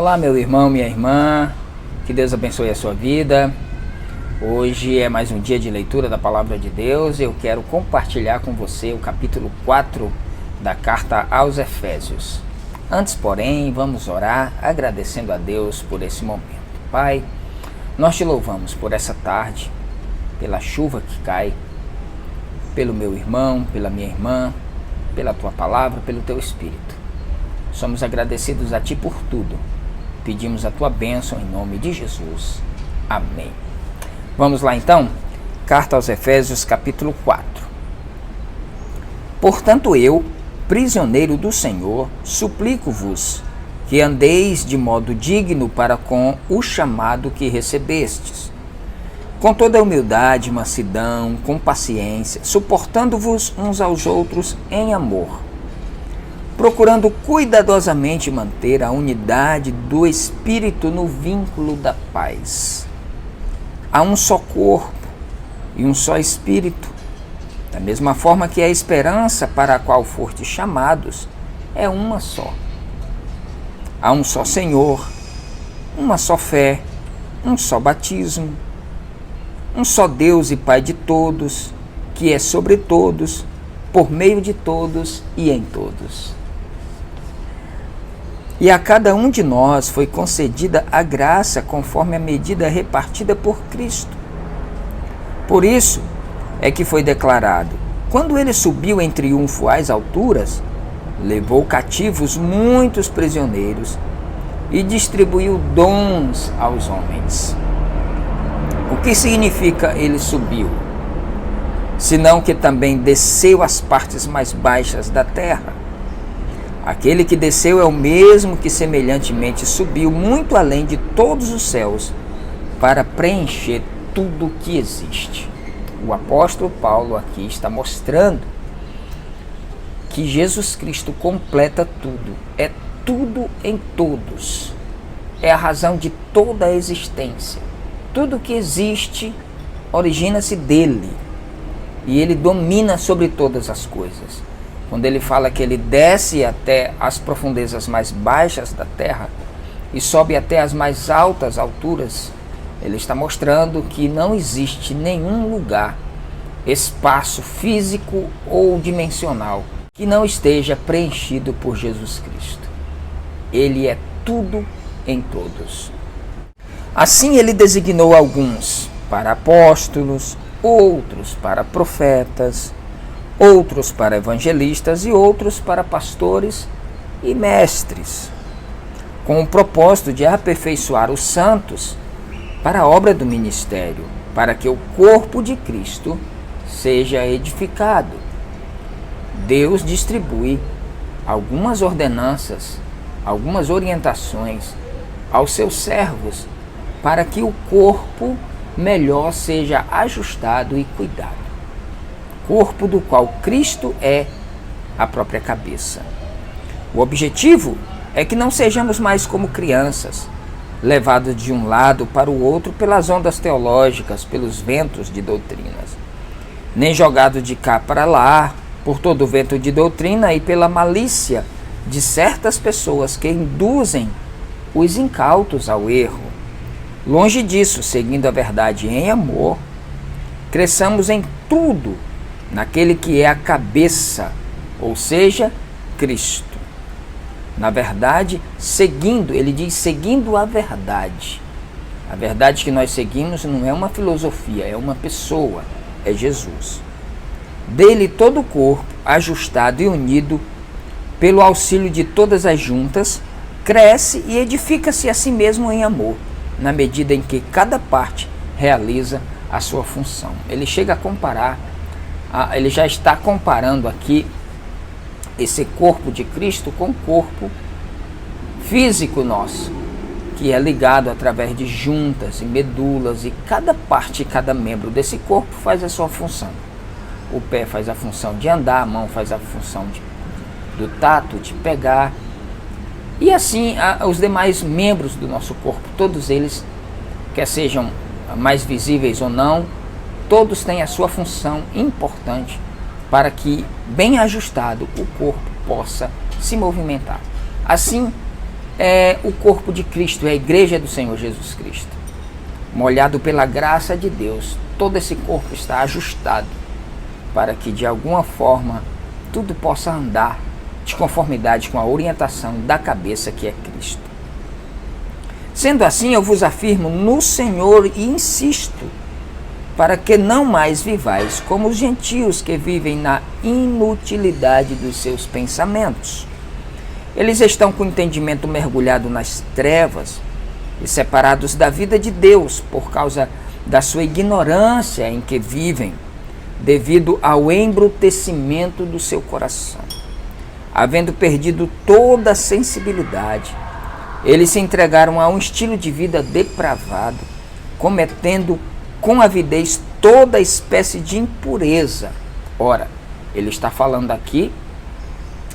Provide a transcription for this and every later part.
Olá, meu irmão, minha irmã, que Deus abençoe a sua vida. Hoje é mais um dia de leitura da Palavra de Deus e eu quero compartilhar com você o capítulo 4 da carta aos Efésios. Antes, porém, vamos orar agradecendo a Deus por esse momento. Pai, nós te louvamos por essa tarde, pela chuva que cai, pelo meu irmão, pela minha irmã, pela tua palavra, pelo teu Espírito. Somos agradecidos a ti por tudo. Pedimos a tua bênção em nome de Jesus. Amém. Vamos lá então? Carta aos Efésios, capítulo 4. Portanto eu, prisioneiro do Senhor, suplico-vos que andeis de modo digno para com o chamado que recebestes, com toda humildade, mansidão, com paciência, suportando-vos uns aos outros em amor, procurando cuidadosamente manter a unidade do Espírito no vínculo da paz. Há um só corpo e um só Espírito, da mesma forma que a esperança para a qual fostes chamados é uma só. Há um só Senhor, uma só fé, um só batismo, um só Deus e Pai de todos, que é sobre todos, por meio de todos e em todos. E a cada um de nós foi concedida a graça conforme a medida repartida por Cristo. Por isso é que foi declarado: quando ele subiu em triunfo às alturas, levou cativos muitos prisioneiros e distribuiu dons aos homens. O que significa ele subiu? Senão que também desceu às partes mais baixas da terra. Aquele que desceu é o mesmo que semelhantemente subiu muito além de todos os céus para preencher tudo o que existe. O apóstolo Paulo aqui está mostrando que Jesus Cristo completa tudo, é tudo em todos, é a razão de toda a existência. Tudo que existe origina-se dele e ele domina sobre todas as coisas. Quando ele fala que ele desce até as profundezas mais baixas da terra e sobe até as mais altas alturas, ele está mostrando que não existe nenhum lugar, espaço físico ou dimensional que não esteja preenchido por Jesus Cristo. Ele é tudo em todos. Assim ele designou alguns para apóstolos, outros para profetas, outros para evangelistas e outros para pastores e mestres, com o propósito de aperfeiçoar os santos para a obra do ministério, para que o corpo de Cristo seja edificado. Deus distribui algumas ordenanças, algumas orientações aos seus servos para que o corpo melhor seja ajustado e cuidado. Corpo do qual Cristo é a própria cabeça. O objetivo é que não sejamos mais como crianças, levados de um lado para o outro pelas ondas teológicas, pelos ventos de doutrinas, nem jogados de cá para lá por todo o vento de doutrina e pela malícia de certas pessoas que induzem os incautos ao erro. Longe disso, seguindo a verdade em amor, cresçamos em tudo naquele que é a cabeça, ou seja, Cristo. Na verdade, ele diz seguindo a verdade. A verdade que nós seguimos não é uma filosofia, é uma pessoa, é Jesus. Dele todo o corpo, ajustado e unido, pelo auxílio de todas as juntas, cresce e edifica-se a si mesmo em amor, na medida em que cada parte realiza a sua função. Ele chega a comparar, ele já está comparando aqui esse corpo de Cristo com o corpo físico nosso, que é ligado através de juntas e medulas, e cada parte, cada membro desse corpo faz a sua função. O pé faz a função de andar, a mão faz a função do tato, de pegar, e assim os demais membros do nosso corpo, todos eles, quer sejam mais visíveis ou não, todos têm a sua função importante para que, bem ajustado, o corpo possa se movimentar. Assim, é o corpo de Cristo, é a igreja do Senhor Jesus Cristo. Molhado pela graça de Deus, todo esse corpo está ajustado para que de alguma forma tudo possa andar de conformidade com a orientação da cabeça que é Cristo. Sendo assim, eu vos afirmo no Senhor e insisto, para que não mais vivais como os gentios que vivem na inutilidade dos seus pensamentos. Eles estão com o entendimento mergulhado nas trevas e separados da vida de Deus por causa da sua ignorância em que vivem, devido ao embrutecimento do seu coração. Havendo perdido toda a sensibilidade, eles se entregaram a um estilo de vida depravado, cometendo com avidez toda espécie de impureza. Ora, ele está falando aqui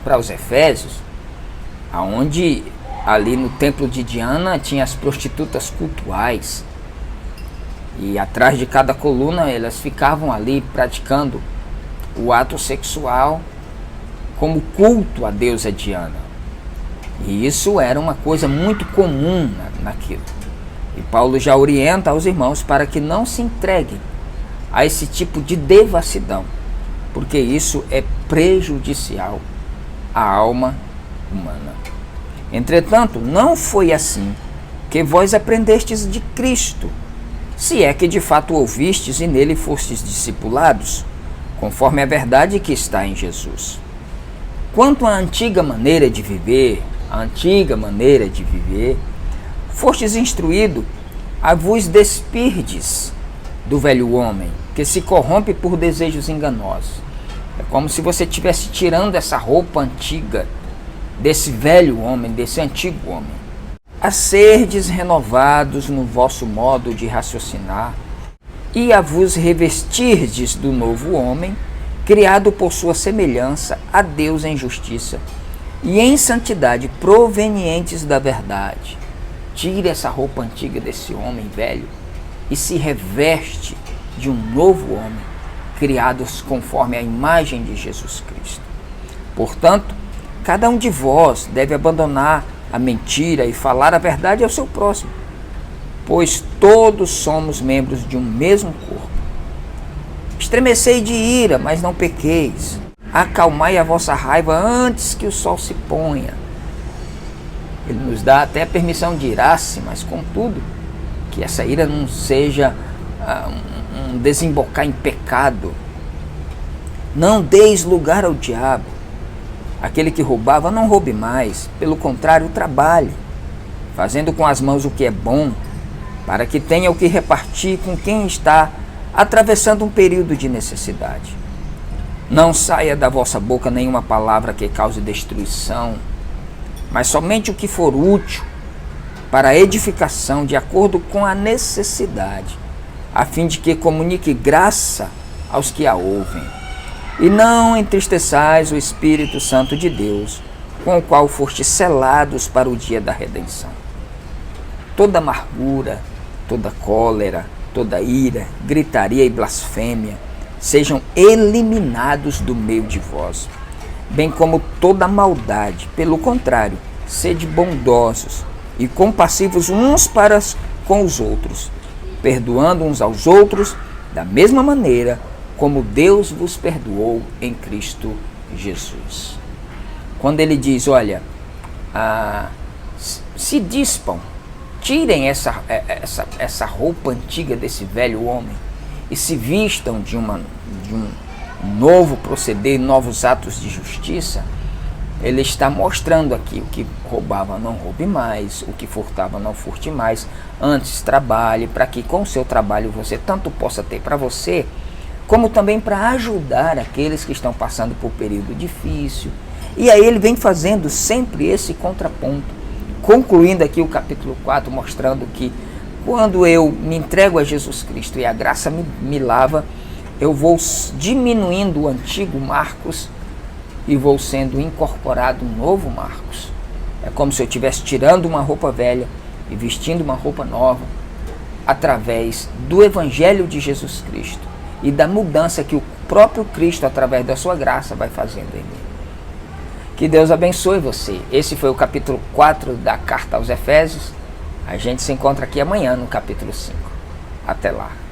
para os Efésios, aonde ali no templo de Diana tinha as prostitutas cultuais, e atrás de cada coluna elas ficavam ali praticando o ato sexual como culto à deusa Diana. E isso era uma coisa muito comum naquilo. E Paulo já orienta aos irmãos para que não se entreguem a esse tipo de devassidão, porque isso é prejudicial à alma humana. Entretanto, não foi assim que vós aprendestes de Cristo, se é que de fato ouvistes e nele fostes discipulados, conforme a verdade que está em Jesus. Quanto à antiga maneira de viver, fostes instruído a vos despirdes do velho homem, que se corrompe por desejos enganosos. É como se você estivesse tirando essa roupa antiga desse velho homem, desse antigo homem. A serdes renovados no vosso modo de raciocinar e a vos revestirdes do novo homem, criado por sua semelhança a Deus em justiça e em santidade provenientes da verdade. Tire essa roupa antiga desse homem velho e se reveste de um novo homem, criados conforme a imagem de Jesus Cristo. Portanto, cada um de vós deve abandonar a mentira e falar a verdade ao seu próximo, pois todos somos membros de um mesmo corpo. Estremecei de ira, mas não pequeis. Acalmai a vossa raiva antes que o sol se ponha. Ele nos dá até a permissão de irar-se, mas contudo, que essa ira não seja um desembocar em pecado. Não deis lugar ao diabo. Aquele que roubava, não roube mais. Pelo contrário, trabalhe, fazendo com as mãos o que é bom, para que tenha o que repartir com quem está atravessando um período de necessidade. Não saia da vossa boca nenhuma palavra que cause destruição, mas somente o que for útil para a edificação de acordo com a necessidade, a fim de que comunique graça aos que a ouvem. E não entristeçais o Espírito Santo de Deus, com o qual fostes selados para o dia da redenção. Toda amargura, toda cólera, toda ira, gritaria e blasfêmia sejam eliminados do meio de vós, bem como toda maldade. Pelo contrário, sede bondosos e compassivos uns para com os outros, perdoando uns aos outros da mesma maneira como Deus vos perdoou em Cristo Jesus. Quando ele diz, olha, se dispam, tirem essa roupa antiga desse velho homem e se vistam de um novo proceder, novos atos de justiça. Ele está mostrando aqui: o que roubava não roube mais, o que furtava não furte mais, antes trabalhe, para que com o seu trabalho você tanto possa ter para você, como também para ajudar aqueles que estão passando por período difícil. E aí ele vem fazendo sempre esse contraponto, concluindo aqui o capítulo 4, mostrando que quando eu me entrego a Jesus Cristo e a graça me lava, eu vou diminuindo o antigo Marcos e vou sendo incorporado um novo Marcos. É como se eu estivesse tirando uma roupa velha e vestindo uma roupa nova, através do Evangelho de Jesus Cristo e da mudança que o próprio Cristo, através da sua graça, vai fazendo em mim. Que Deus abençoe você. Esse foi o capítulo 4 da Carta aos Efésios. A gente se encontra aqui amanhã no capítulo 5. Até lá.